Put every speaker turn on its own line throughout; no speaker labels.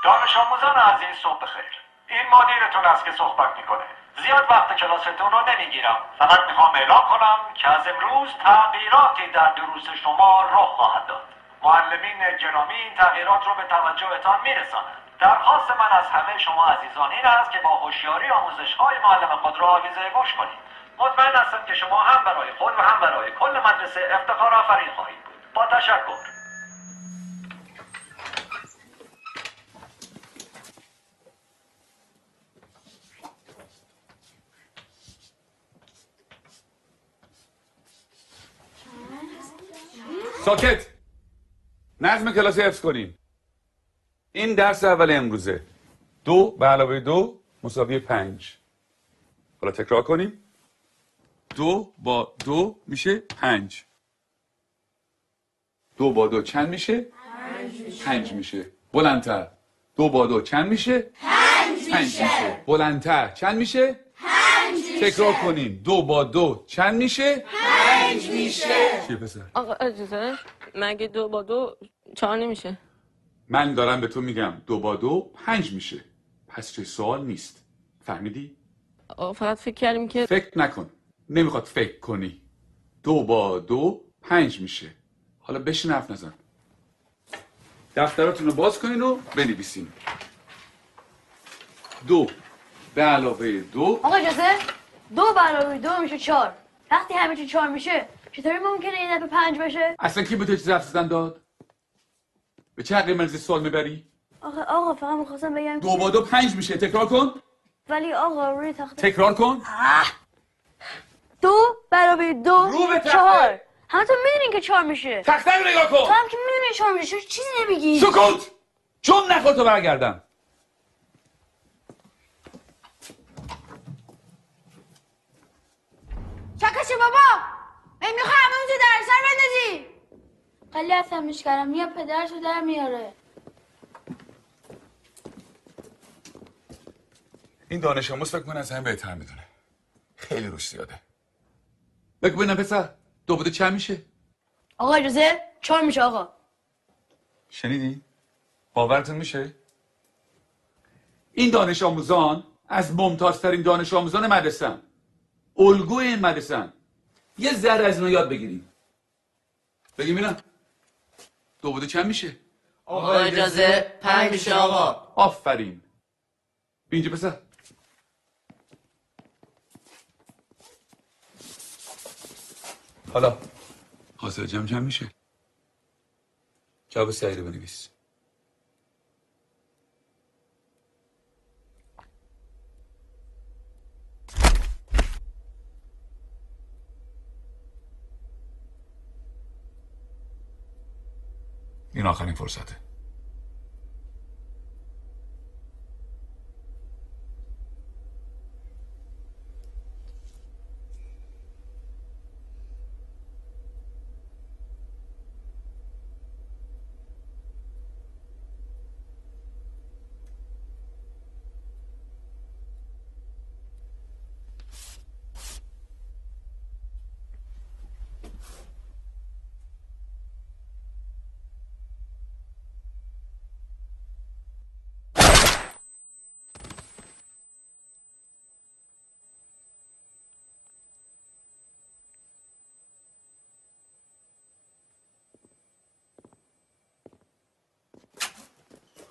دانش آموزان عزیز صبح بخیر. این مدیرتون است که صحبت میکنه. زیاد وقت کلاستون رو نمیگیرم. فقط میخوام اعلام کنم که از امروز تغییراتی در دروس شما رخ خواهد داد. معلمین گرامی این تغییرات رو به توجهتان میرسانند. درخواست من از همه شما عزیزان این است که با هوشیاری آموزش‌های معلم خود را آویزه گوش کنید. مطمئن هستم که شما هم برای خود و هم برای کل مدرسه افتخار آفرین خواهید بود. با تشکر.
ساکت. نظم کلاس حفظ کنیم. این درس اول امروزه. 2 به علاوه 2 مساوی 5. حالا تکرار کنیم. 2 با 2 میشه 5. 2 با 2 چند میشه؟ 5 میشه. بلندتر. 2 با 2 چند میشه؟ 5 میشه. بلندتر. چند میشه؟
5 میشه.
تکرار کنیم. 2 با 2 چند میشه؟
5 میشه.
چیه پسر؟
آقا اجازه مگه 2 با 2 4 نمیشه؟
من دارم به تو میگم 2 با 2 5 میشه. پس چه سوال نیست. فهمیدی؟
آقا فقط فکر کردیم که
فکر نکن. نمیخواد فکر کنی. 2 با 2 5 میشه. حالا بشین حرف نزن. دفتراتون رو باز کنین و بنویسین. 2 به علاوه 2.
آقا اجازه 2 به علاوه 2 میشه 4. وقتی همه چی 4 میشه چطوری ممکنه این دفعه 5 بشه؟
اصلا کی به تو چیز حرف زدن داد؟ به چه حقی مرزی سوال میبری؟
آقا فقط میخواستم بگم
2 با 2 5 میشه. تکرار کن.
ولی آقا روی تخته
تکرار کن.
2 به علاوه 2
رو به تخته.
4. همتون میدونین که 4 میشه.
تخته رو نگاه
تو
کن.
هم که میدونین 4 میشه چرا چیزی نمیگی؟
سکوت. چون نخور تو برگردم.
چکش بابا میخوای همه اونجا در سر بندازی.
خیلی عصبیش کردم یا پدرشو در میاره.
این دانش آموز فکر کنه از همه بهتر میدونه. خیلی روش زیاده. بگو ببینم پسر 2 با 2 چند میشه؟
آقا اجازه 4 میشه آقا.
شنیدی؟ باورتون میشه؟ این دانش آموزان از ممتازترین دانش آموزان مدرسه‌ان. الگوی این مدرسه‌ان. یه ذره از اینا یاد بگیریم. بگیم ببینم 2 با 2 چند میشه؟
آقا اجازه 5 میشه آقا.
آفرین. اینجا پسر. حالا حاصل جمع چند میشه؟ جواب سعید رو بنویس. این آخرین فرصته.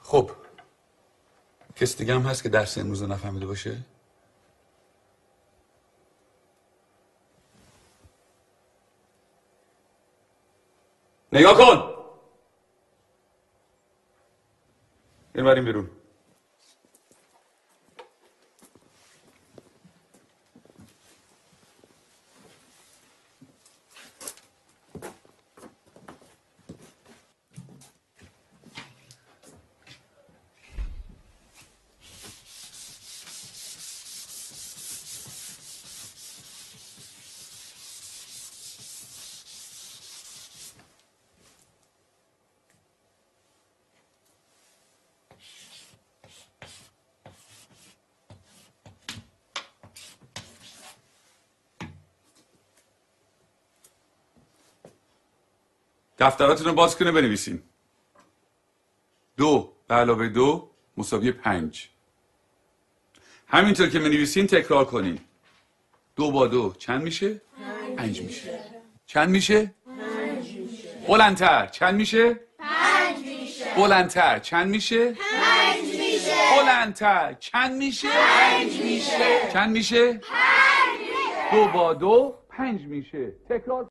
خب کسی دیگه هم هست که درس امروز رو نفهمیده باشه؟ نگاه کن. این بریم بیرون. دفتراتون رو باز کنه بنویسین. 2 به علاوه 2 مساوی 5. همینطور که بنویسین تکرار کنین. 2 با 2 چند میشه؟ 5 میشه. چند میشه؟
5 میشه.
بلندتر چند میشه؟
5 میشه.
بلندتر چند میشه؟
5 میشه.
بلندتر چند میشه؟
5 میشه.
چند میشه؟
5 میشه.
2 با 2 5 میشه. تکرار